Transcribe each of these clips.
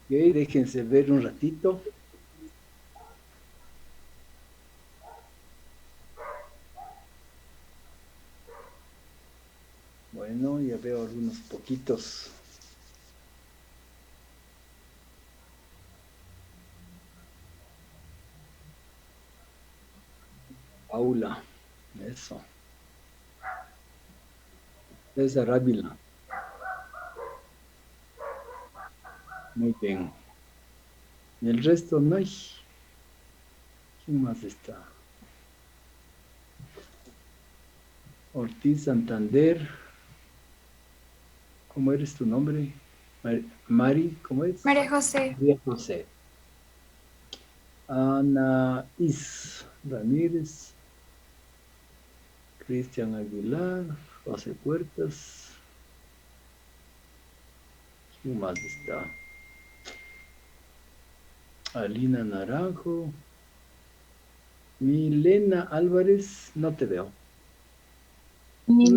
Ok, déjense ver un ratito. Bueno, ya veo algunos poquitos. Paula, eso. César Ávila, muy bien. Y el resto no hay. ¿Quién más está? Ortiz Santander. ¿Cómo eres tu nombre? Mari, ¿cómo es? María José. María José. Ana Is Ramírez. Cristian Aguilar. José Puertas. ¿Quién más está? Alina Naranjo. Milena Álvarez. No te veo.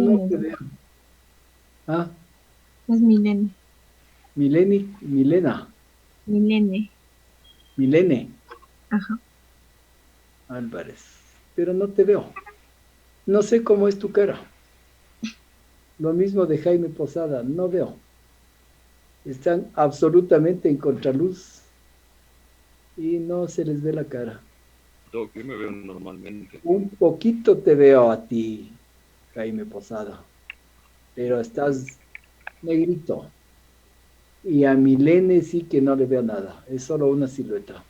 No te Milene, veo. Ah, es Milene, Milena. Milene, Milene ajá. Álvarez. Pero no te veo. No sé cómo es tu cara. Lo mismo de Jaime Posada. No veo. Están absolutamente en contraluz y no se les ve la cara. Yo que me veo normalmente. Un poquito te veo a ti, Jaime Posada, pero estás negrito. Y a Milene sí que no le veo nada, es solo una silueta.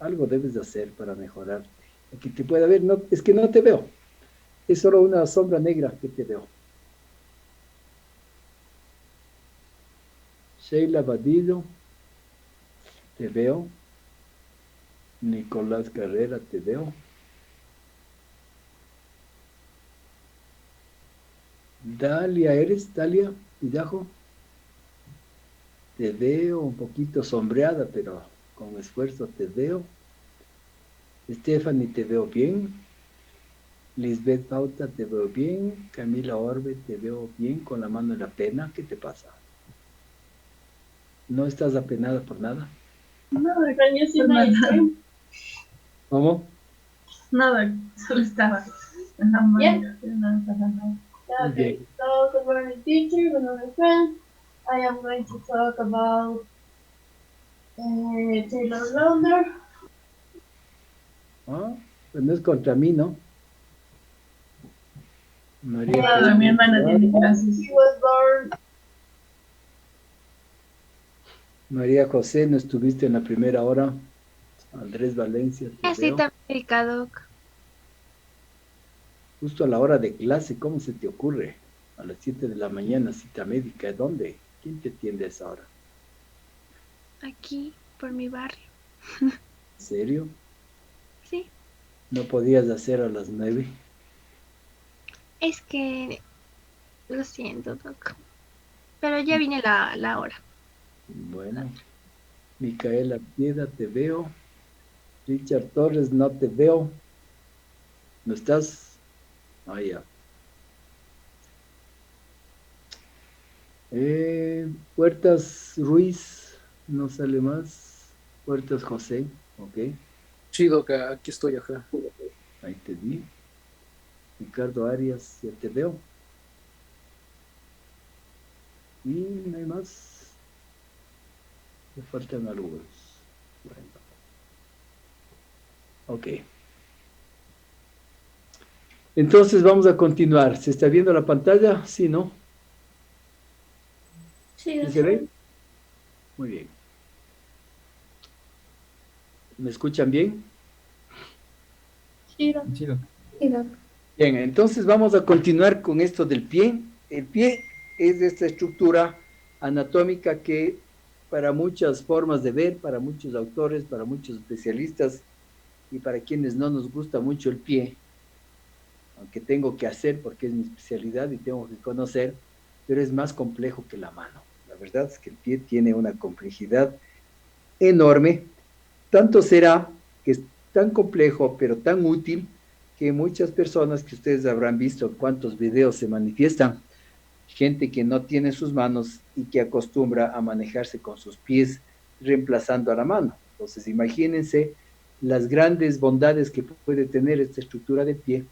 Algo debes de hacer para mejorarte. Aquí te puede ver, no, es que no te veo, es solo una sombra negra que te veo. Sheila Badillo, te veo. Nicolás Carrera, te veo. Dalia, ¿eres Dalia Villajo? Te veo un poquito sombreada, pero con esfuerzo te veo. Stephanie, te veo bien. Lisbeth Pauta, te veo bien. Camila Orbe, te veo bien con la mano en la pena. ¿Qué te pasa? ¿No estás apenada por nada? No, yo sí me hice. ¿Cómo? Nada, solo estaba en la manga, pero no pasa nada. Muy Okay, bien. so good morning teacher, good morning friends. I am going to talk about Taylor Lautner. Ah, pues no es contra mí, ¿no? María Claro, mi José. hermana tiene clases. He was born. María José, no estuviste en la primera hora. Andrés Valencia, te Así veo. también, Cadoc. Justo a la hora de clase, ¿cómo se te ocurre? A las 7 de la mañana, cita médica. ¿Dónde? ¿Quién te atiende a esa hora? Aquí, por mi barrio. ¿En serio? Sí, ¿No podías hacer a las 9? es que lo siento, Doc. Pero ya viene la hora. Bueno, Micaela Piedra, te veo. Richard Torres, no te veo. ¿No estás? Ah, ya. Puertas Ruiz, no sale más. Puertas José, ok. Sí, Doca, aquí estoy, ajá. Ahí te vi. Ricardo Arias, ya te veo. Y no hay más. Me faltan algunos. Bueno, ok. Entonces vamos a continuar. ¿Se está viendo la pantalla? Sí, ¿no? Sí, ¿Sí se ve? Muy bien. ¿Me escuchan bien? sí, sí, Bien, entonces vamos a continuar con esto del pie. El pie es esta estructura anatómica que para muchas formas de ver, para muchos autores, para muchos especialistas y para quienes no nos gusta mucho el pie, aunque tengo que hacer porque es mi especialidad y tengo que conocer, pero es más complejo que la mano. La verdad es que el pie tiene una complejidad enorme, tanto será que es tan complejo, pero tan útil, que muchas personas que ustedes habrán visto cuántos videos se manifiestan, gente que no tiene sus manos y que acostumbra a manejarse con sus pies reemplazando a la mano. Entonces, imagínense las grandes bondades que puede tener esta estructura de pie,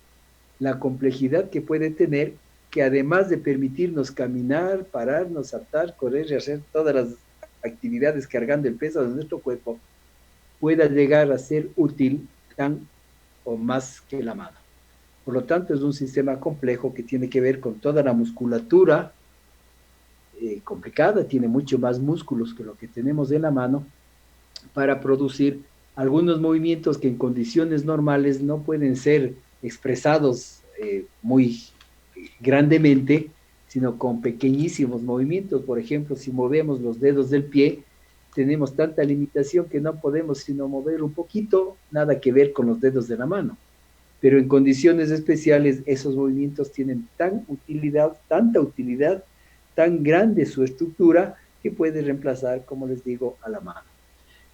la complejidad que puede tener, que además de permitirnos caminar, pararnos, saltar, correr y hacer todas las actividades cargando el peso de nuestro cuerpo, pueda llegar a ser útil tan o más que la mano. Por lo tanto, es un sistema complejo que tiene que ver con toda la musculatura complicada, tiene mucho más músculos que lo que tenemos en la mano para producir algunos movimientos que en condiciones normales no pueden ser expresados muy grandemente, sino con pequeñísimos movimientos. Por ejemplo, si movemos los dedos del pie, tenemos tanta limitación que no podemos sino mover un poquito, nada que ver con los dedos de la mano. Pero en condiciones especiales esos movimientos tienen tanta utilidad, tan grande su estructura, que puede reemplazar, como les digo, a la mano.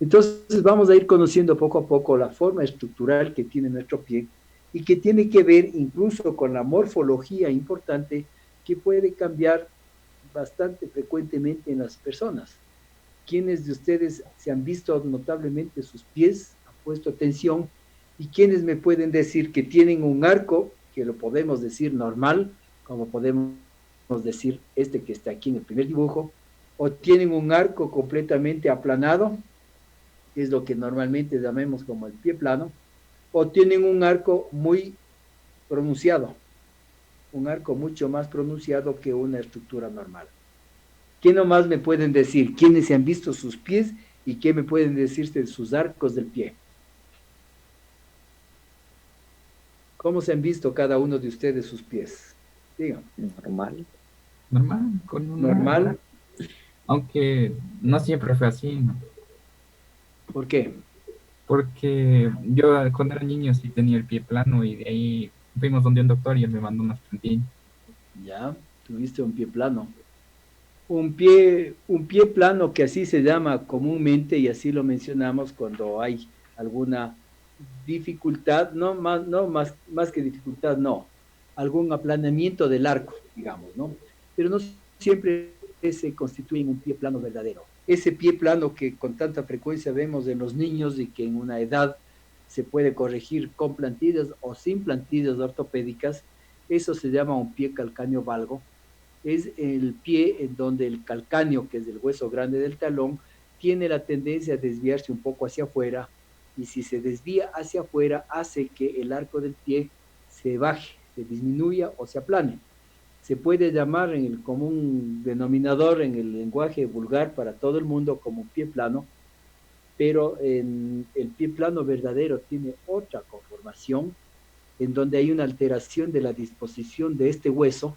Entonces vamos a ir conociendo poco a poco la forma estructural que tiene nuestro pie y que tiene que ver incluso con la morfología importante que puede cambiar bastante frecuentemente en las personas. ¿Quiénes de ustedes se han visto notablemente sus pies, han puesto atención? ¿Y quiénes me pueden decir que tienen un arco, que lo podemos decir normal, como podemos decir este que está aquí en el primer dibujo, o tienen un arco completamente aplanado, que es lo que normalmente llamamos como el pie plano, o tienen un arco muy pronunciado, un arco mucho más pronunciado que una estructura normal? ¿Qué nomás me pueden decir? ¿Quiénes se han visto sus pies y qué me pueden decir de sus arcos del pie? ¿Cómo se han visto cada uno de ustedes sus pies? Digan. Normal. Normal. Aunque no siempre fue así, ¿no? ¿Por qué? Porque yo cuando era niño sí tenía el pie plano y de ahí fuimos donde un doctor y él me mandó unas plantillas. Ya, tuviste un pie plano. Un pie plano, que así se llama comúnmente y así lo mencionamos cuando hay alguna dificultad, más que dificultad, no, algún aplanamiento del arco, digamos, ¿no? Pero no siempre se constituye en un pie plano verdadero. Ese pie plano que con tanta frecuencia vemos en los niños y que en una edad se puede corregir con plantillas o sin plantillas ortopédicas, eso se llama un pie calcáneo valgo. Es el pie en donde el calcáneo, que es el hueso grande del talón, tiene la tendencia a desviarse un poco hacia afuera, y si se desvía hacia afuera hace que el arco del pie se baje, se disminuya o se aplane. Se puede llamar en el común denominador, en el lenguaje vulgar para todo el mundo, como pie plano, pero en el pie plano verdadero tiene otra conformación, en donde hay una alteración de la disposición de este hueso,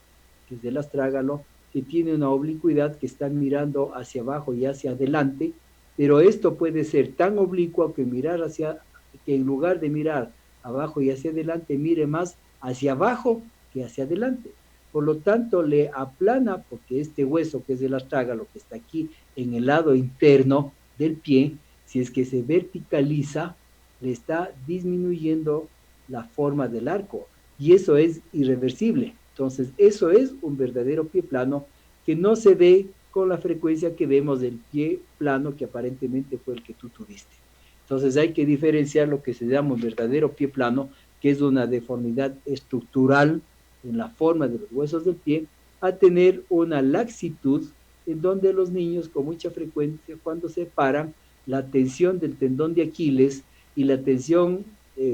que es del astrágalo, que tiene una oblicuidad que está mirando hacia abajo y hacia adelante, pero esto puede ser tan oblicuo que en lugar de mirar abajo y hacia adelante, mire más hacia abajo que hacia adelante. Por lo tanto, le aplana, porque este hueso que es el astrágalo, que está aquí en el lado interno del pie, si es que se verticaliza, le está disminuyendo la forma del arco, y eso es irreversible. Entonces, eso es un verdadero pie plano que no se ve con la frecuencia que vemos del pie plano que aparentemente fue el que tú tuviste. Entonces, hay que diferenciar lo que se llama un verdadero pie plano, que es una deformidad estructural en la forma de los huesos del pie, a tener una laxitud en donde los niños con mucha frecuencia, cuando se paran, la tensión del tendón de Aquiles y la tensión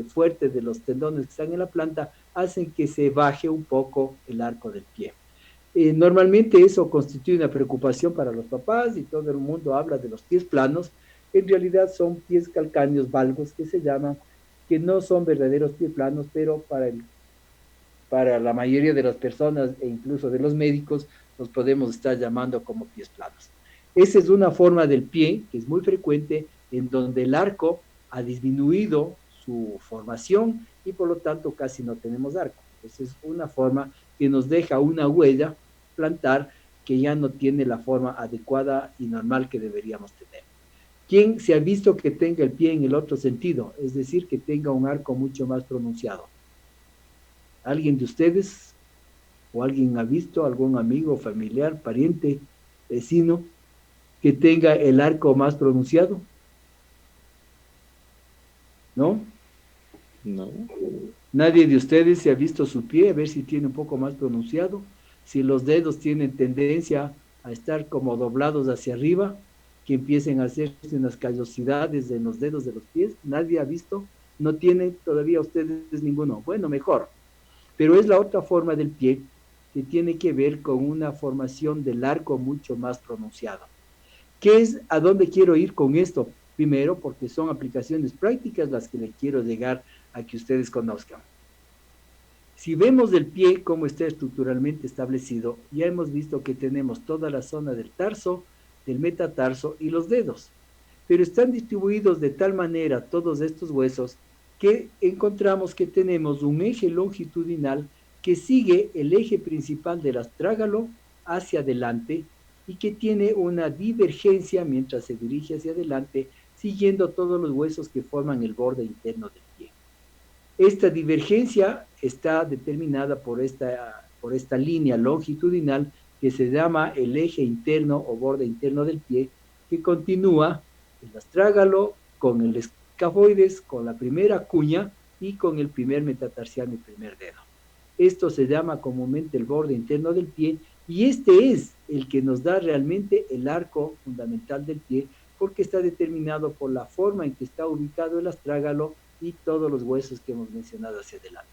fuerte de los tendones que están en la planta hacen que se baje un poco el arco del pie. Normalmente eso constituye una preocupación para los papás y todo el mundo habla de los pies planos. En realidad son pies calcáneos valgos, que se llaman, que no son verdaderos pies planos, pero para la mayoría de las personas e incluso de los médicos los podemos estar llamando como pies planos. Esa es una forma del pie que es muy frecuente, en donde el arco ha disminuido su formación y por lo tanto casi no tenemos arco. Esa es una forma que nos deja una huella plantar que ya no tiene la forma adecuada y normal que deberíamos tener. ¿Quién se ha visto que tenga el pie en el otro sentido? Es decir, que tenga un arco mucho más pronunciado. ¿Alguien de ustedes? ¿O alguien ha visto algún amigo, familiar, pariente, vecino que tenga el arco más pronunciado? ¿No? No. Nadie de ustedes se ha visto su pie, a ver si tiene un poco más pronunciado, si los dedos tienen tendencia a estar como doblados hacia arriba, que empiecen a hacerse unas callosidades en los dedos de los pies. Nadie ha visto, no tienen todavía ustedes ninguno. Bueno, mejor. Pero es la otra forma del pie que tiene que ver con una formación del arco mucho más pronunciado. ¿Qué es? ¿A dónde quiero ir con esto? Primero, porque son aplicaciones prácticas las que les quiero llegar a que ustedes conozcan. Si vemos el pie cómo está estructuralmente establecido, ya hemos visto que tenemos toda la zona del tarso, del metatarso y los dedos, pero están distribuidos de tal manera todos estos huesos que encontramos que tenemos un eje longitudinal que sigue el eje principal del astrágalo hacia adelante y que tiene una divergencia mientras se dirige hacia adelante, siguiendo todos los huesos que forman el borde interno del pie. Esta divergencia está determinada por esta línea longitudinal que se llama el eje interno o borde interno del pie, que continúa el astrágalo con el escafoides, con la primera cuña y con el primer metatarsiano y primer dedo. Esto se llama comúnmente el borde interno del pie y este es el que nos da realmente el arco fundamental del pie, porque está determinado por la forma en que está ubicado el astrágalo y todos los huesos que hemos mencionado hacia adelante.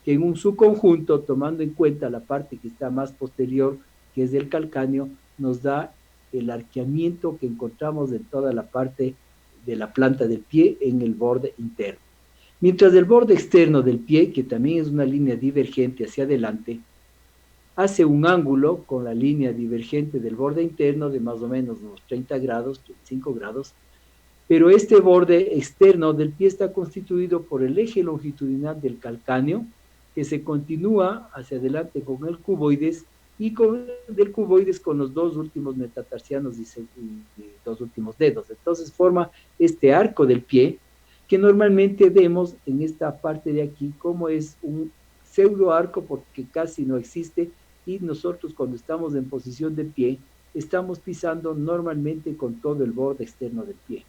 Que en un subconjunto, tomando en cuenta la parte que está más posterior, que es del calcáneo, nos da el arqueamiento que encontramos en toda la parte de la planta del pie en el borde interno. Mientras el borde externo del pie, que también es una línea divergente hacia adelante, hace un ángulo con la línea divergente del borde interno de más o menos unos 30 grados, 35 grados, pero este borde externo del pie está constituido por el eje longitudinal del calcáneo, que se continúa hacia adelante con el cuboides, y del cuboides con los dos últimos metatarsianos y dos últimos dedos. Entonces forma este arco del pie, que normalmente vemos en esta parte de aquí como es un pseudo arco porque casi no existe, y nosotros cuando estamos en posición de pie, estamos pisando normalmente con todo el borde externo del pie.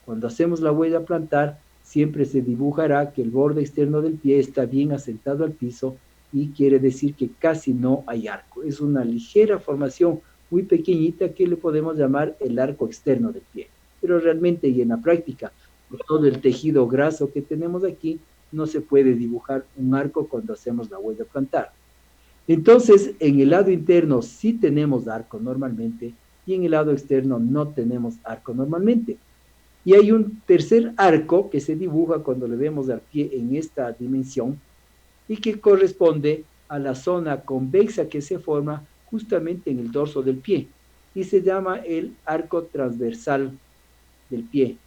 Cuando hacemos la huella plantar, siempre se dibujará que el borde externo del pie está bien asentado al piso y quiere decir que casi no hay arco. Es una ligera formación muy pequeñita que le podemos llamar el arco externo del pie. Pero realmente y en la práctica, por todo el tejido graso que tenemos aquí, no se puede dibujar un arco cuando hacemos la huella plantar. Entonces, en el lado interno sí tenemos arco normalmente y en el lado externo no tenemos arco normalmente. Y hay un tercer arco que se dibuja cuando le vemos al pie en esta dimensión y que corresponde a la zona convexa que se forma justamente en el dorso del pie y se llama el arco transversal del pie.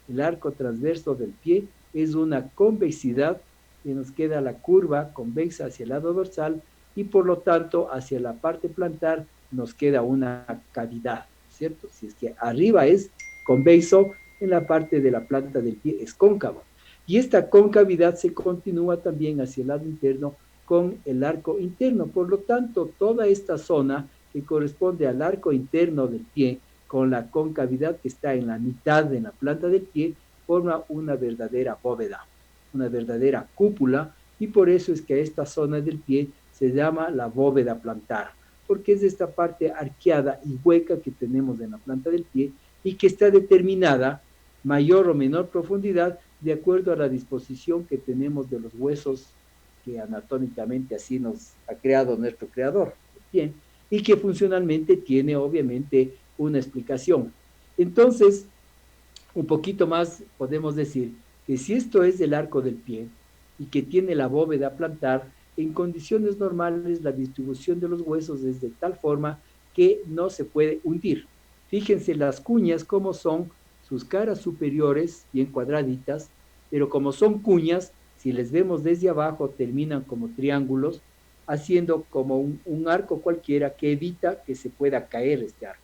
El arco transverso del pie es una convexidad que nos queda la curva convexa hacia el lado dorsal y por lo tanto hacia la parte plantar nos queda una cavidad, ¿cierto? Si es que arriba es convexo, en la parte de la planta del pie es cóncavo. Y esta concavidad se continúa también hacia el lado interno con el arco interno. Por lo tanto, toda esta zona que corresponde al arco interno del pie, con la concavidad que está en la mitad de la planta del pie, forma una verdadera bóveda, una verdadera cúpula, y por eso es que a esta zona del pie se llama la bóveda plantar, porque es esta parte arqueada y hueca que tenemos en la planta del pie y que está determinada mayor o menor profundidad de acuerdo a la disposición que tenemos de los huesos que anatómicamente así nos ha creado nuestro creador, bien, y que funcionalmente tiene obviamente una explicación. Entonces, un poquito más podemos decir que si esto es el arco del pie y que tiene la bóveda plantar, en condiciones normales la distribución de los huesos es de tal forma que no se puede hundir. Fíjense las cuñas como son sus caras superiores bien cuadraditas, pero como son cuñas, si les vemos desde abajo terminan como triángulos, haciendo como un arco cualquiera que evita que se pueda caer este arco.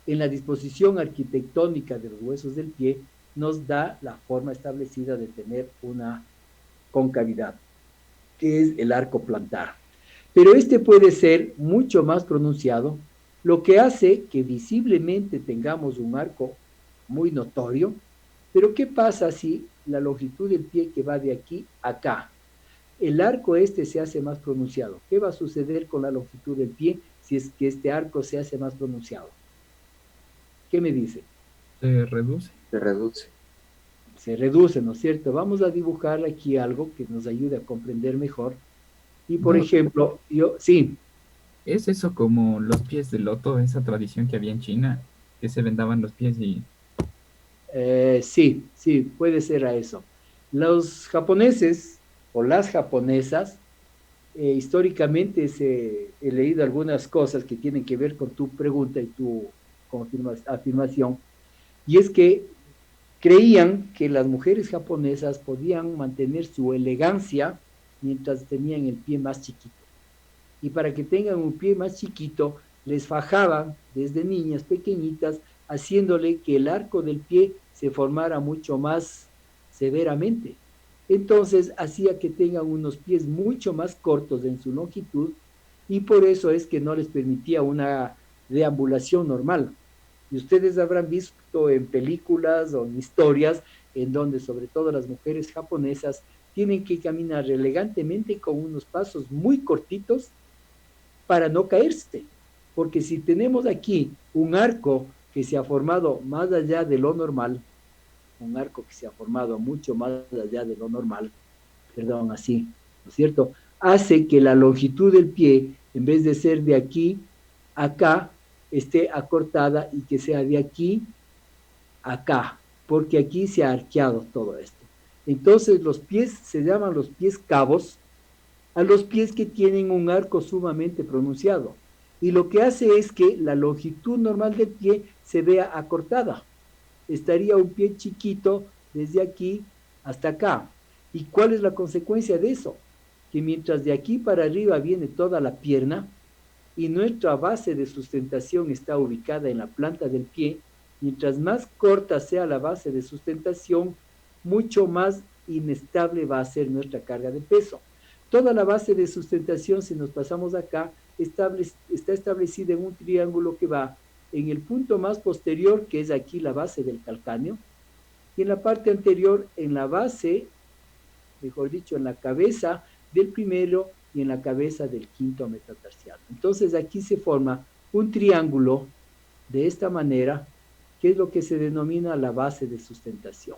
En la disposición arquitectónica de los huesos del pie nos da la forma establecida de tener una concavidad, que es el arco plantar. Pero este puede ser mucho más pronunciado, lo que hace que visiblemente tengamos un arco muy notorio. Pero ¿qué pasa si la longitud del pie que va de aquí a acá, el arco este se hace más pronunciado? ¿Qué va a suceder con la longitud del pie si es que este arco se hace más pronunciado? ¿Qué me dice? Se reduce. Se reduce. Se reduce, ¿no es cierto? Vamos a dibujar aquí algo que nos ayude a comprender mejor. Y por ejemplo, sí. ¿Es eso como los pies de loto, esa tradición que había en China, que se vendaban los pies y... Sí, puede ser a eso. Los japoneses o las japonesas, históricamente he leído algunas cosas que tienen que ver con tu pregunta y tu afirmación, y es que creían que las mujeres japonesas podían mantener su elegancia mientras tenían el pie más chiquito. Y para que tengan un pie más chiquito, les fajaban desde niñas pequeñitas, haciéndole que el arco del pie se formara mucho más severamente. Entonces hacía que tengan unos pies mucho más cortos en su longitud, y por eso es que no les permitía una deambulación normal. Y ustedes habrán visto en películas o en historias en donde sobre todo las mujeres japonesas tienen que caminar elegantemente con unos pasos muy cortitos para no caerse. Porque si tenemos aquí un arco que se ha formado más allá de lo normal, un arco que se ha formado mucho más allá de lo normal, perdón, así, ¿no es cierto? Hace que la longitud del pie, en vez de ser de aquí a acá, esté acortada y que sea de aquí a acá, porque aquí se ha arqueado todo esto. Entonces los pies se llaman los pies cabos a los pies que tienen un arco sumamente pronunciado. Y lo que hace es que la longitud normal del pie se vea acortada. Estaría un pie chiquito desde aquí hasta acá. ¿Y cuál es la consecuencia de eso? Que mientras de aquí para arriba viene toda la pierna y nuestra base de sustentación está ubicada en la planta del pie, mientras más corta sea la base de sustentación, mucho más inestable va a ser nuestra carga de peso. Toda la base de sustentación, si nos pasamos acá, está establecida en un triángulo que va en el punto más posterior, que es aquí la base del calcáneo, y en la parte anterior, en la base, mejor dicho, en la cabeza del primero y en la cabeza del quinto metatarsiano. Entonces aquí se forma un triángulo de esta manera, que es lo que se denomina la base de sustentación.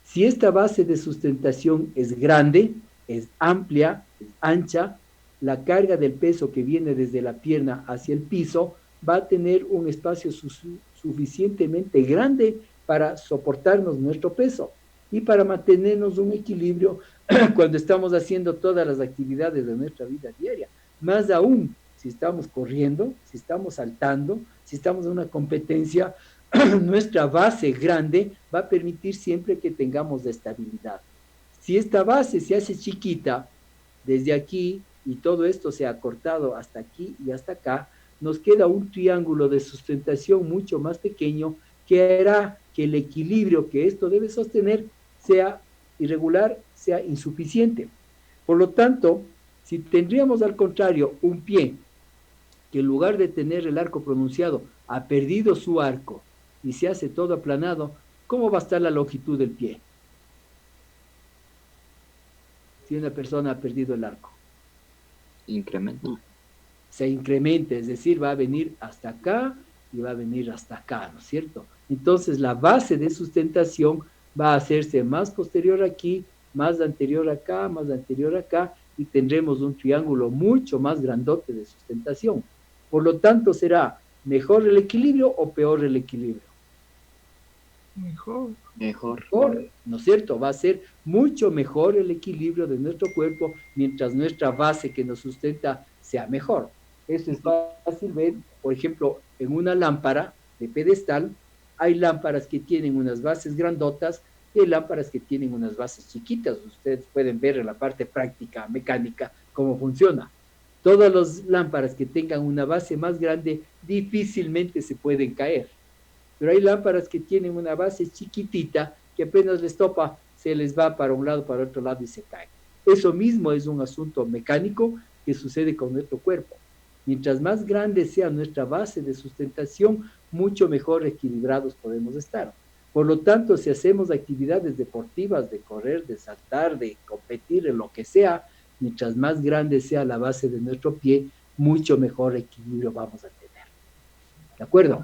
Si esta base de sustentación es grande, es amplia, es ancha, la carga del peso que viene desde la pierna hacia el piso va a tener un espacio suficientemente grande para soportarnos nuestro peso y para mantenernos un equilibrio cuando estamos haciendo todas las actividades de nuestra vida diaria. Más aún, si estamos corriendo, si estamos saltando, si estamos en una competencia, nuestra base grande va a permitir siempre que tengamos estabilidad. Si esta base se hace chiquita, desde aquí, y todo esto se ha acortado hasta aquí y hasta acá, nos queda un triángulo de sustentación mucho más pequeño que hará que el equilibrio que esto debe sostener sea irregular, sea insuficiente. Por lo tanto, si tendríamos al contrario un pie que en lugar de tener el arco pronunciado ha perdido su arco y se hace todo aplanado, ¿cómo va a estar la longitud del pie? Si una persona ha perdido el arco. Incrementa. Se incrementa, es decir, va a venir hasta acá y va a venir hasta acá, ¿no es cierto? Entonces la base de sustentación va a hacerse más posterior aquí, más anterior acá, más anterior acá, y tendremos un triángulo mucho más grandote de sustentación. Por lo tanto, ¿será mejor el equilibrio o peor el equilibrio? Mejor. Mejor. Mejor, ¿no es cierto? Va a ser mucho mejor el equilibrio de nuestro cuerpo mientras nuestra base que nos sustenta sea mejor. Eso es fácil ver, por ejemplo, en una lámpara de pedestal, hay lámparas que tienen unas bases grandotas y hay lámparas que tienen unas bases chiquitas. Ustedes pueden ver en la parte práctica, mecánica, cómo funciona. Todas las lámparas que tengan una base más grande difícilmente se pueden caer. Pero hay lámparas que tienen una base chiquitita que apenas les topa, se les va para un lado, para otro lado y se cae. Eso mismo es un asunto mecánico que sucede con nuestro cuerpo. Mientras más grande sea nuestra base de sustentación, mucho mejor equilibrados podemos estar. Por lo tanto, si hacemos actividades deportivas, de correr, de saltar, de competir, en lo que sea, mientras más grande sea la base de nuestro pie, mucho mejor equilibrio vamos a tener. ¿De acuerdo?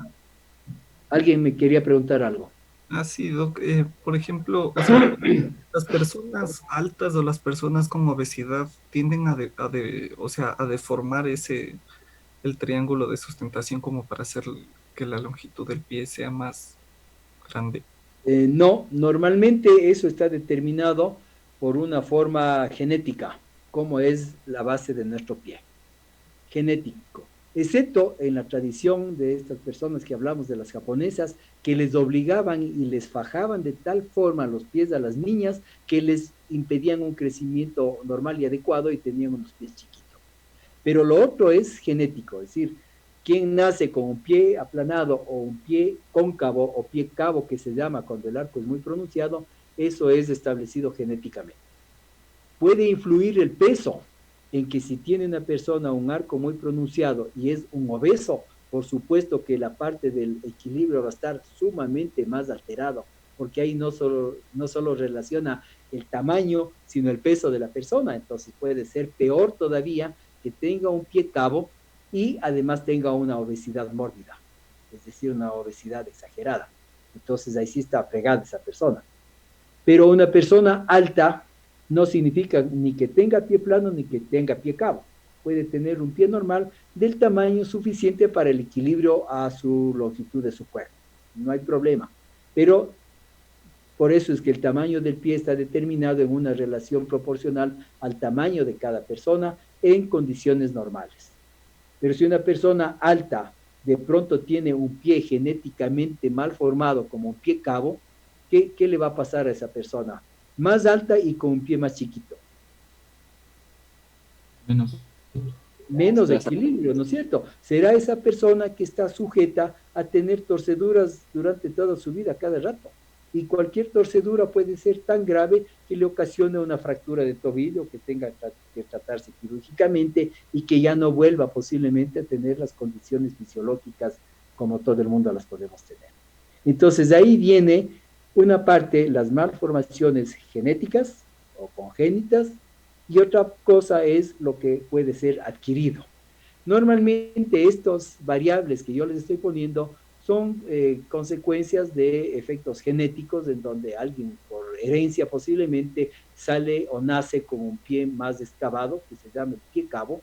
¿Alguien me quería preguntar algo? Ah, sí, Doc. Por ejemplo, o sea, las personas altas o las personas con obesidad tienden o sea, a deformar el triángulo de sustentación como para hacer que la longitud del pie sea más grande. No, normalmente eso está determinado por una forma genética, como es la base de nuestro pie, genético, excepto en la tradición de estas personas que hablamos de las japonesas, que les obligaban y les fajaban de tal forma los pies a las niñas que les impedían un crecimiento normal y adecuado y tenían unos pies chiquitos. Pero lo otro es genético, es decir, quien nace con un pie aplanado o un pie cóncavo o pie cabo, que se llama cuando el arco es muy pronunciado, eso es establecido genéticamente. Puede influir el peso, en que si tiene una persona un arco muy pronunciado y es un obeso, por supuesto que la parte del equilibrio va a estar sumamente más alterado, porque ahí no solo relaciona el tamaño, sino el peso de la persona. Entonces puede ser peor todavía que tenga un pie cabo y además tenga una obesidad mórbida, es decir, una obesidad exagerada. Entonces ahí sí está fregada esa persona. Pero una persona alta no significa ni que tenga pie plano ni que tenga pie cabo. Puede tener un pie normal del tamaño suficiente para el equilibrio a su longitud de su cuerpo. No hay problema. Pero por eso es que el tamaño del pie está determinado en una relación proporcional al tamaño de cada persona en condiciones normales. Pero si una persona alta de pronto tiene un pie genéticamente mal formado como un pie cabo, ¿qué le va a pasar a esa persona? Más alta y con un pie más chiquito. Menos equilibrio, ¿no es cierto? Será esa persona que está sujeta a tener torceduras durante toda su vida, cada rato. Y cualquier torcedura puede ser tan grave que le ocasione una fractura de tobillo, que tenga que tratarse quirúrgicamente y que ya no vuelva posiblemente a tener las condiciones fisiológicas como todo el mundo las podemos tener. Entonces, de ahí viene una parte, las malformaciones genéticas o congénitas, y otra cosa es lo que puede ser adquirido. Normalmente estas variables que yo les estoy poniendo son consecuencias de efectos genéticos en donde alguien por herencia posiblemente sale o nace con un pie más excavado, que se llama el pie cabo,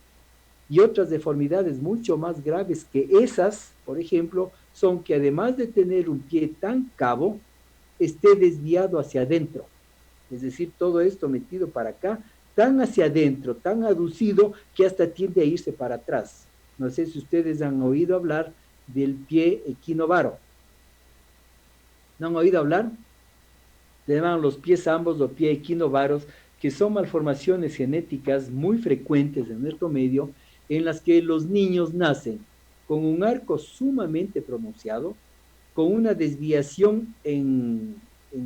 y otras deformidades mucho más graves que esas, por ejemplo, son que además de tener un pie tan cabo, esté desviado hacia adentro, es decir, todo esto metido para acá, tan hacia adentro, tan aducido, que hasta tiende a irse para atrás. No sé si ustedes han oído hablar del pie equinovaro. ¿No han oído hablar? Le llaman los pies ambos o pie equinovaros, que son malformaciones genéticas muy frecuentes en nuestro medio, en las que los niños nacen con un arco sumamente pronunciado, con una desviación en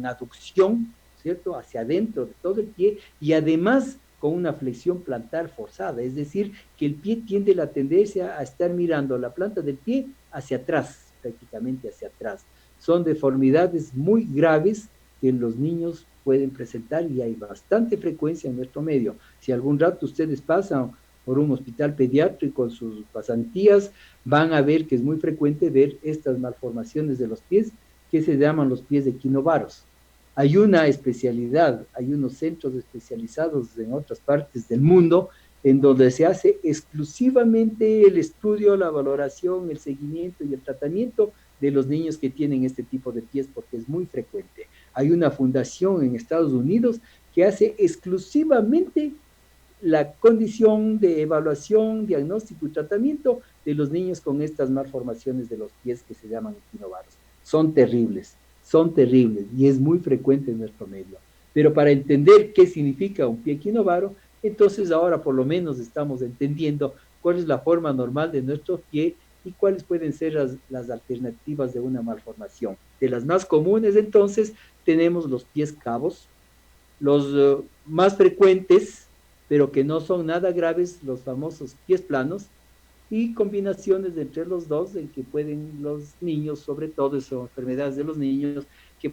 aducción, ¿cierto?, hacia adentro de todo el pie, y además con una flexión plantar forzada, es decir, que el pie tiende la tendencia a estar mirando la planta del pie hacia atrás, prácticamente hacia atrás. Son deformidades muy graves que los niños pueden presentar y hay bastante frecuencia en nuestro medio. Si algún rato ustedes pasan por un hospital pediátrico en sus pasantías, van a ver que es muy frecuente ver estas malformaciones de los pies que se llaman los pies equinovaros. Hay una especialidad, hay unos centros especializados en otras partes del mundo en donde se hace exclusivamente el estudio, la valoración, el seguimiento y el tratamiento de los niños que tienen este tipo de pies, porque es muy frecuente. Hay una fundación en Estados Unidos que hace exclusivamente la condición de evaluación, diagnóstico y tratamiento de los niños con estas malformaciones de los pies que se llaman equinovaros. Son terribles y es muy frecuente en nuestro medio. Pero para entender qué significa un pie equinovaro, entonces ahora por lo menos estamos entendiendo cuál es la forma normal de nuestro pie y cuáles pueden ser las alternativas de una malformación. De las más comunes, entonces, tenemos los pies cabos. Los más frecuentes pero que no son nada graves, los famosos pies planos, y combinaciones entre los dos en que pueden los niños, sobre todo son enfermedades de los niños, que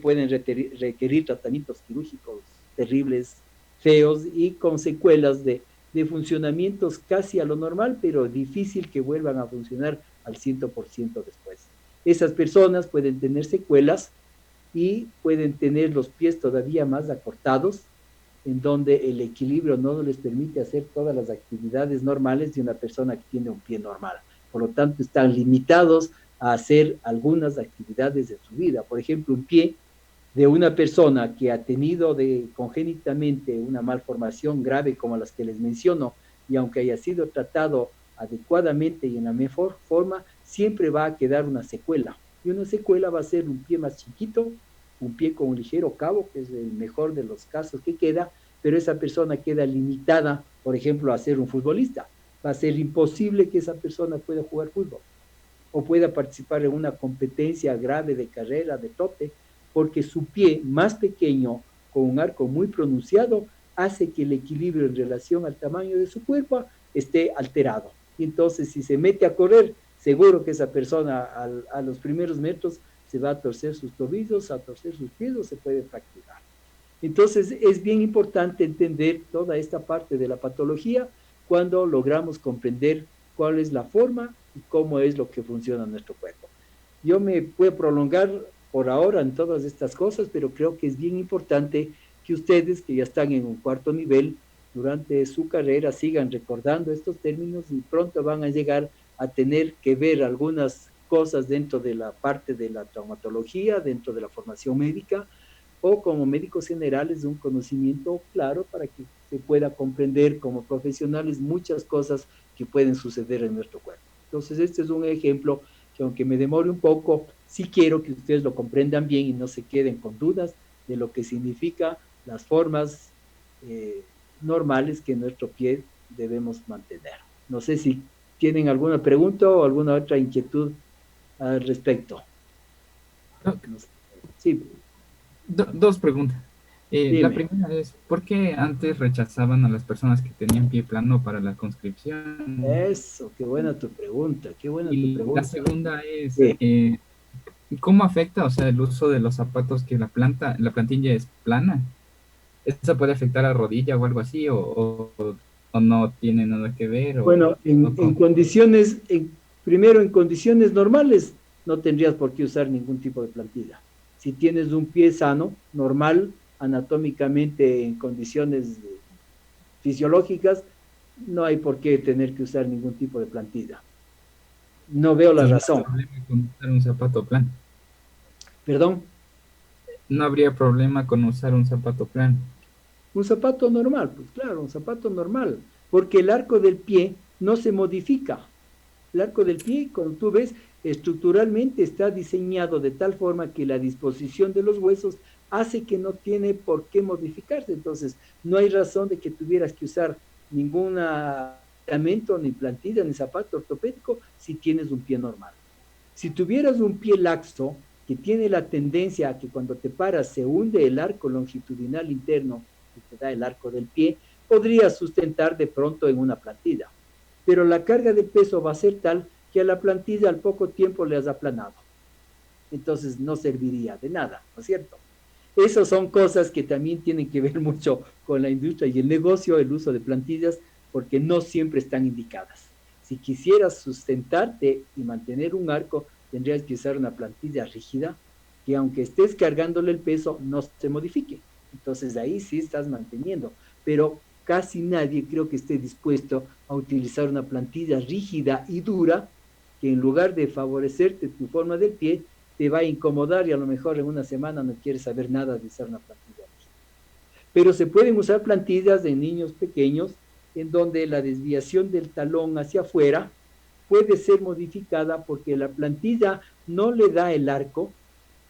pueden requerir tratamientos quirúrgicos terribles, feos y con secuelas de funcionamientos casi a lo normal, pero difícil que vuelvan a funcionar al 100% después. Esas personas pueden tener secuelas y pueden tener los pies todavía más acortados, en donde el equilibrio no les permite hacer todas las actividades normales de una persona que tiene un pie normal. Por lo tanto, están limitados a hacer algunas actividades de su vida. Por ejemplo, un pie de una persona que ha tenido congénitamente una malformación grave como las que les menciono, y aunque haya sido tratado adecuadamente y en la mejor forma, siempre va a quedar una secuela. Y una secuela va a ser un pie más chiquito, un pie con un ligero cabo, que es el mejor de los casos que queda, pero esa persona queda limitada, por ejemplo, a ser un futbolista. Va a ser imposible que esa persona pueda jugar fútbol o pueda participar en una competencia grave de carrera, de trote, porque su pie más pequeño, con un arco muy pronunciado, hace que el equilibrio en relación al tamaño de su cuerpo esté alterado. Y entonces, si se mete a correr, seguro que esa persona a los primeros metros se va a torcer sus tobillos, a torcer sus pies o se puede fracturar. Entonces, es bien importante entender toda esta parte de la patología cuando logramos comprender cuál es la forma y cómo es lo que funciona en nuestro cuerpo. Yo me puedo prolongar por ahora en todas estas cosas, pero creo que es bien importante que ustedes, que ya están en un cuarto nivel, durante su carrera sigan recordando estos términos y pronto van a llegar a tener que ver algunas cosas dentro de la parte de la traumatología, dentro de la formación médica, o como médicos generales, un conocimiento claro para que se pueda comprender como profesionales muchas cosas que pueden suceder en nuestro cuerpo. Entonces, este es un ejemplo que, aunque me demore un poco, sí quiero que ustedes lo comprendan bien y no se queden con dudas de lo que significa las formas normales que en nuestro pie debemos mantener. No sé si tienen alguna pregunta o alguna otra inquietud al respecto. Sí. Dos preguntas. La primera es, ¿por qué antes rechazaban a las personas que tenían pie plano para la conscripción? Eso, qué buena tu pregunta, qué buena tu pregunta. La segunda es, sí. ¿Cómo afecta, o sea, el uso de los zapatos que la plantilla es plana? ¿Eso puede afectar a rodilla o algo así? ¿O no tiene nada que ver? Bueno, en condiciones, primero en condiciones normales, no tendrías por qué usar ningún tipo de plantilla. Si tienes un pie sano, normal, anatómicamente en condiciones fisiológicas, no hay por qué tener que usar ningún tipo de plantilla. No veo la razón. ¿No habría problema con usar un zapato plano? ¿Perdón? No habría problema con usar un zapato plano. Un zapato normal, pues claro, un zapato normal, porque el arco del pie no se modifica. El arco del pie, como tú ves, estructuralmente está diseñado de tal forma que la disposición de los huesos hace que no tiene por qué modificarse. Entonces, no hay razón de que tuvieras que usar ningún aditamiento, ni plantilla, ni zapato ortopédico si tienes un pie normal. Si tuvieras un pie laxo, que tiene la tendencia a que cuando te paras se hunde el arco longitudinal interno que te da el arco del pie, podrías sustentar de pronto en una plantilla. Pero la carga de peso va a ser tal que a la plantilla al poco tiempo le has aplanado. Entonces no serviría de nada, ¿no es cierto? Esas son cosas que también tienen que ver mucho con la industria y el negocio, el uso de plantillas, porque no siempre están indicadas. Si quisieras sustentarte y mantener un arco, tendrías que usar una plantilla rígida que aunque estés cargándole el peso, no se modifique. Entonces ahí sí estás manteniendo, pero casi nadie creo que esté dispuesto a utilizar una plantilla rígida y dura que en lugar de favorecerte tu forma del pie, te va a incomodar y a lo mejor en una semana no quieres saber nada de usar una plantilla rígida. Pero se pueden usar plantillas de niños pequeños en donde la desviación del talón hacia afuera puede ser modificada porque la plantilla no le da el arco,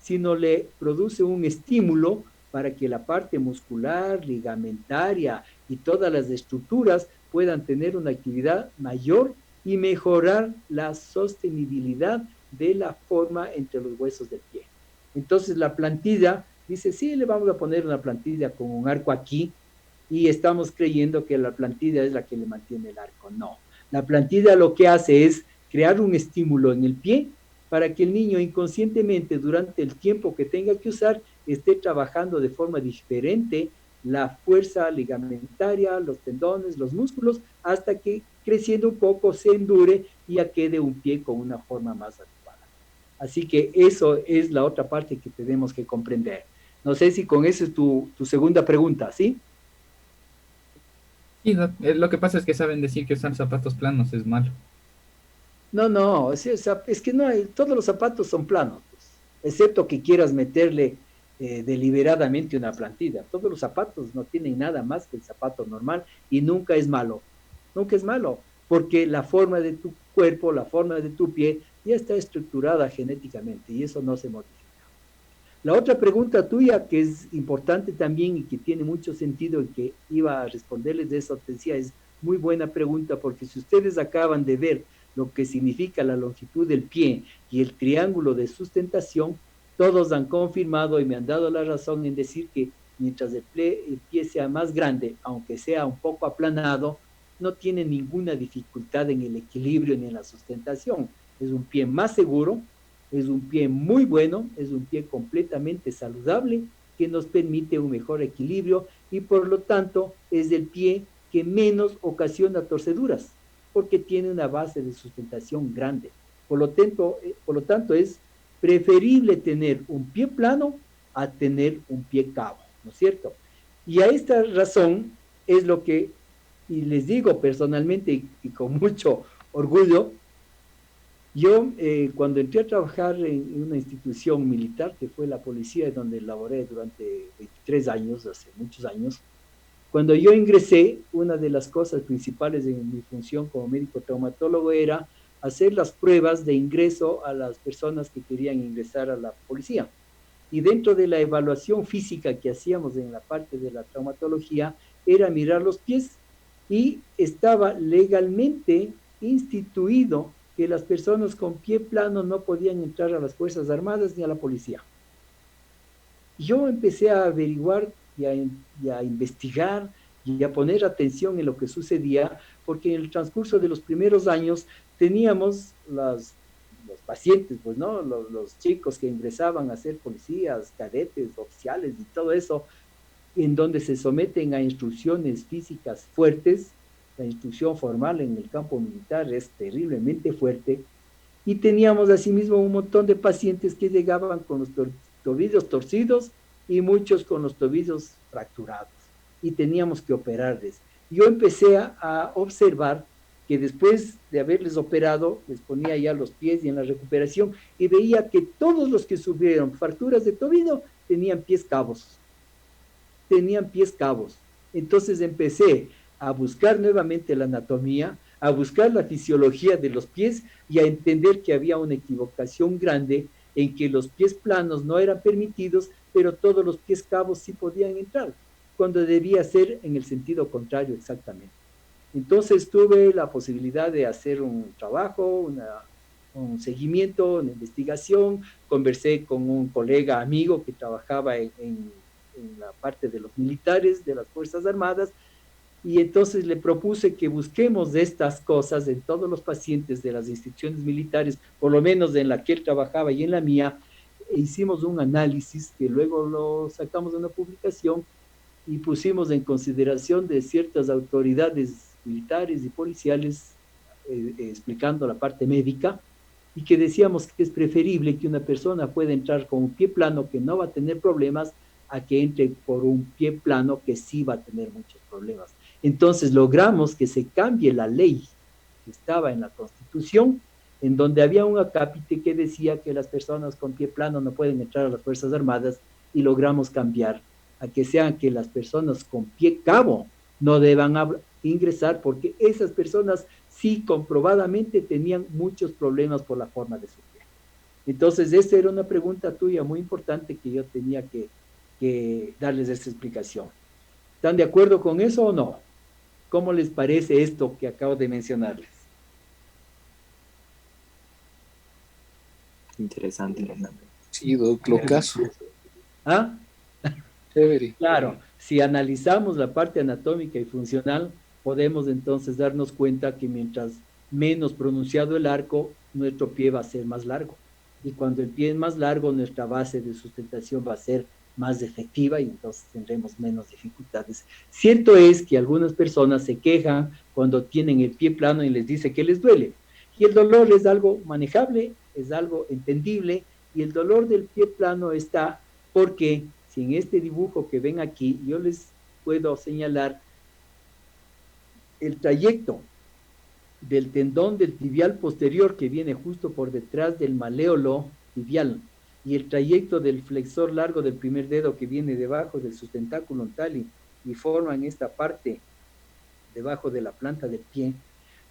sino le produce un estímulo para que la parte muscular, ligamentaria y todas las estructuras puedan tener una actividad mayor y mejorar la sostenibilidad de la forma entre los huesos del pie. Entonces la plantilla dice, sí, le vamos a poner una plantilla con un arco aquí, y estamos creyendo que la plantilla es la que le mantiene el arco. No, la plantilla lo que hace es crear un estímulo en el pie para que el niño inconscientemente durante el tiempo que tenga que usar esté trabajando de forma diferente la fuerza ligamentaria, los tendones, los músculos, hasta que creciendo un poco se endure y ya quede un pie con una forma más adecuada. Así que eso es la otra parte que tenemos que comprender. No sé si con eso es tu segunda pregunta, ¿sí? Sí, lo que pasa es que saben decir que usar zapatos planos es malo. No, es que no hay, todos los zapatos son planos, pues, excepto que quieras meterle deliberadamente una plantilla. Todos los zapatos no tienen nada más que el zapato normal y nunca es malo, porque la forma de tu cuerpo, la forma de tu pie ya está estructurada genéticamente y eso no se modifica. La otra pregunta tuya que es importante también y que tiene mucho sentido y que iba a responderles de eso, te decía, es muy buena pregunta porque si ustedes acaban de ver lo que significa la longitud del pie y el triángulo de sustentación, todos han confirmado y me han dado la razón en decir que mientras el pie sea más grande, aunque sea un poco aplanado, no tiene ninguna dificultad en el equilibrio ni en la sustentación. Es un pie más seguro, es un pie muy bueno, es un pie completamente saludable que nos permite un mejor equilibrio y por lo tanto es el pie que menos ocasiona torceduras porque tiene una base de sustentación grande. Por lo tanto es preferible tener un pie plano a tener un pie cabo, ¿no es cierto? Y a esta razón es lo que, y les digo personalmente y con mucho orgullo, yo cuando entré a trabajar en una institución militar, que fue la policía, donde laboré durante 23 años, hace muchos años, cuando yo ingresé, una de las cosas principales en mi función como médico traumatólogo era hacer las pruebas de ingreso a las personas que querían ingresar a la policía. Y dentro de la evaluación física que hacíamos en la parte de la traumatología, era mirar los pies y estaba legalmente instituido que las personas con pie plano no podían entrar a las Fuerzas Armadas ni a la policía. Yo empecé a averiguar y a investigar y a poner atención en lo que sucedía, porque en el transcurso de los primeros años teníamos los pacientes, pues, ¿no? Los chicos que ingresaban a ser policías, cadetes, oficiales y todo eso, en donde se someten a instrucciones físicas fuertes. La instrucción formal en el campo militar es terriblemente fuerte, y teníamos asimismo un montón de pacientes que llegaban con los tobillos torcidos y muchos con los tobillos fracturados, y teníamos que operarles. Yo empecé a observar que después de haberles operado, les ponía ya los pies y en la recuperación, y veía que todos los que sufrieron fracturas de tobillo tenían pies cabos. Entonces empecé a buscar nuevamente la anatomía, a buscar la fisiología de los pies y a entender que había una equivocación grande en que los pies planos no eran permitidos, pero todos los pies cabos sí podían entrar, cuando debía ser en el sentido contrario exactamente. Entonces tuve la posibilidad de hacer un trabajo, un seguimiento, una investigación, conversé con un colega amigo que trabajaba en la parte de los militares, de las Fuerzas Armadas, y entonces le propuse que busquemos de estas cosas en todos los pacientes de las instituciones militares, por lo menos en la que él trabajaba y en la mía, e hicimos un análisis que luego lo sacamos de una publicación y pusimos en consideración de ciertas autoridades militares y policiales, explicando la parte médica, y que decíamos que es preferible que una persona pueda entrar con un pie plano que no va a tener problemas a que entre por un pie plano que sí va a tener muchos problemas. Entonces logramos que se cambie la ley que estaba en la Constitución, en donde había un acápite que decía que las personas con pie plano no pueden entrar a las Fuerzas Armadas, y logramos cambiar a que sean que las personas con pie cabo no deban ingresar, porque esas personas sí comprobadamente tenían muchos problemas por la forma de su pie. Entonces, esta era una pregunta tuya muy importante que yo tenía que darles esta explicación. ¿Están de acuerdo con eso o no? ¿Cómo les parece esto que acabo de mencionarles? Interesante. Sí, Doc, locazo. ¿Ah? Chévere. Claro. Si analizamos la parte anatómica y funcional, podemos entonces darnos cuenta que mientras menos pronunciado el arco, nuestro pie va a ser más largo. Y cuando el pie es más largo, nuestra base de sustentación va a ser más efectiva y entonces tendremos menos dificultades. Cierto es que algunas personas se quejan cuando tienen el pie plano y les dice que les duele. Y el dolor es algo manejable, es algo entendible, y el dolor del pie plano está porque si en este dibujo que ven aquí, yo les puedo señalar el trayecto del tendón del tibial posterior que viene justo por detrás del maléolo tibial y el trayecto del flexor largo del primer dedo que viene debajo del sustentáculo tali y forman esta parte debajo de la planta del pie,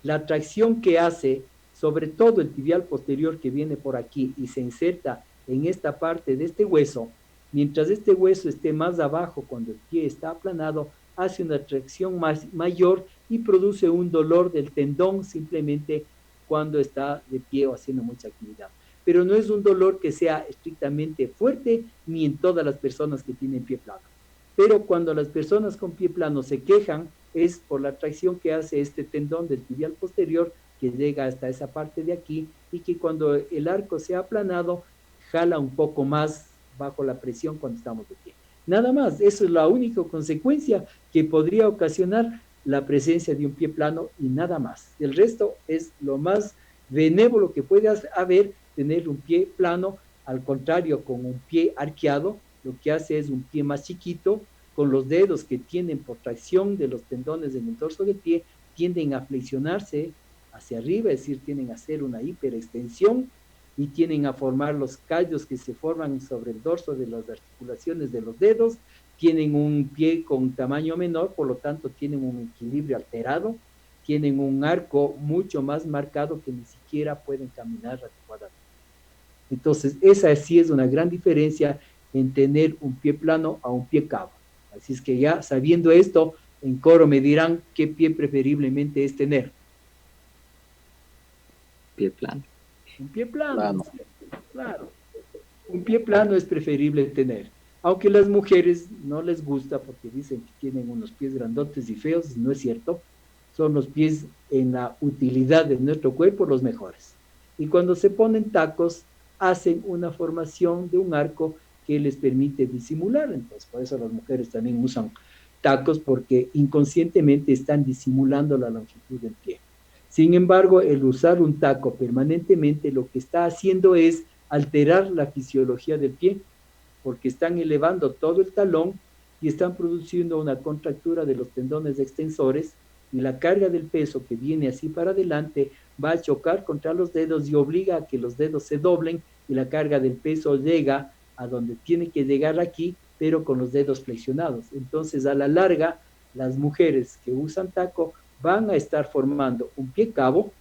la tracción que hace sobre todo el tibial posterior que viene por aquí y se inserta en esta parte de este hueso, mientras este hueso esté más abajo cuando el pie está aplanado, hace una tracción mayor y produce un dolor del tendón simplemente cuando está de pie o haciendo mucha actividad. Pero no es un dolor que sea estrictamente fuerte ni en todas las personas que tienen pie plano. Pero cuando las personas con pie plano se quejan es por la tracción que hace este tendón del tibial posterior que llega hasta esa parte de aquí y que cuando el arco se ha aplanado jala un poco más bajo la presión cuando estamos de pie. Nada más, eso es la única consecuencia que podría ocasionar la presencia de un pie plano y nada más. El resto es lo más benévolo que puede haber tener un pie plano, al contrario, con un pie arqueado, lo que hace es un pie más chiquito, con los dedos que tienen por tracción de los tendones en el dorso del pie, tienden a flexionarse hacia arriba, es decir, tienden a hacer una hiperextensión y tienden a formar los callos que se forman sobre el dorso de las articulaciones de los dedos, tienen un pie con tamaño menor, por lo tanto tienen un equilibrio alterado, tienen un arco mucho más marcado que ni siquiera pueden caminar adecuadamente. Entonces, esa sí es una gran diferencia en tener un pie plano a un pie cabo. Así es que ya sabiendo esto, en coro me dirán qué pie preferiblemente es tener. Pie plano. Un pie plano, claro. Un pie plano es preferible tener. Aunque a las mujeres no les gusta porque dicen que tienen unos pies grandotes y feos, no es cierto. Son los pies en la utilidad de nuestro cuerpo los mejores. Y cuando se ponen tacos, hacen una formación de un arco que les permite disimular. Entonces, por eso las mujeres también usan tacos porque inconscientemente están disimulando la longitud del pie. Sin embargo, el usar un taco permanentemente lo que está haciendo es alterar la fisiología del pie, porque están elevando todo el talón y están produciendo una contractura de los tendones extensores y la carga del peso que viene así para adelante va a chocar contra los dedos y obliga a que los dedos se doblen y la carga del peso llega a donde tiene que llegar aquí, pero con los dedos flexionados. Entonces, a la larga, las mujeres que usan taco van a estar formando un pie cabo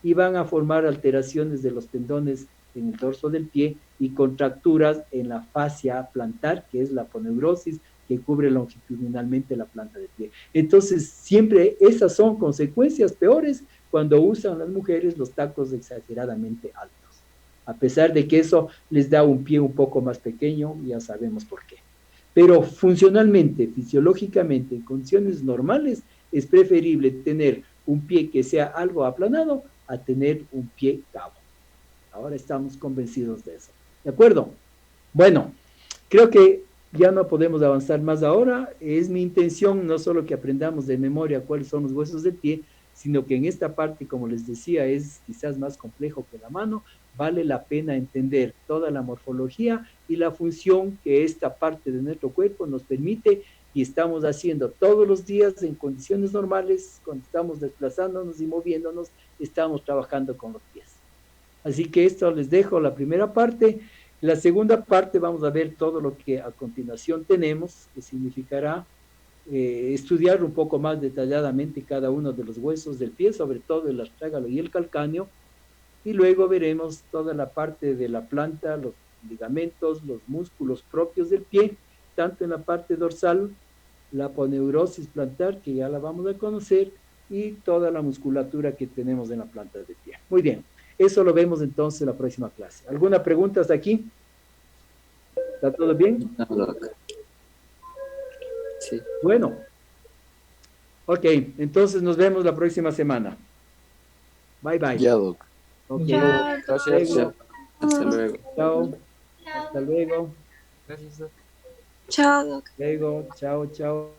y van a formar alteraciones de los tendones en el dorso del pie y contracturas en la fascia plantar, que es la aponeurosis, que cubre longitudinalmente la planta del pie. Entonces, siempre esas son consecuencias peores cuando usan las mujeres los tacos exageradamente altos. A pesar de que eso les da un pie un poco más pequeño, ya sabemos por qué. Pero funcionalmente, fisiológicamente, en condiciones normales, es preferible tener un pie que sea algo aplanado a tener un pie cabo. Ahora estamos convencidos de eso. ¿De acuerdo? Bueno, creo que ya no podemos avanzar más ahora. Es mi intención no solo que aprendamos de memoria cuáles son los huesos del pie, sino que en esta parte, como les decía, es quizás más complejo que la mano. Vale la pena entender toda la morfología y la función que esta parte de nuestro cuerpo nos permite y estamos haciendo todos los días en condiciones normales, cuando estamos desplazándonos y moviéndonos, estamos trabajando con los pies. Así que esto les dejo la primera parte. La segunda parte vamos a ver todo lo que a continuación tenemos, que significará estudiar un poco más detalladamente cada uno de los huesos del pie, sobre todo el astrágalo y el calcáneo, y luego veremos toda la parte de la planta, los ligamentos, los músculos propios del pie, tanto en la parte dorsal, la aponeurosis plantar, que ya la vamos a conocer, y toda la musculatura que tenemos en la planta del pie. Muy bien, eso lo vemos entonces en la próxima clase. ¿Alguna pregunta hasta aquí? ¿Está todo bien? No, Doc. Sí. Bueno. Ok, entonces nos vemos la próxima semana. Bye, bye. Ya, Doc. Ok. Chao, Gracias. Luego. Hasta luego. Chao. Hasta luego. Gracias, Doc. Chao, Doc. Luego. Chao, chao.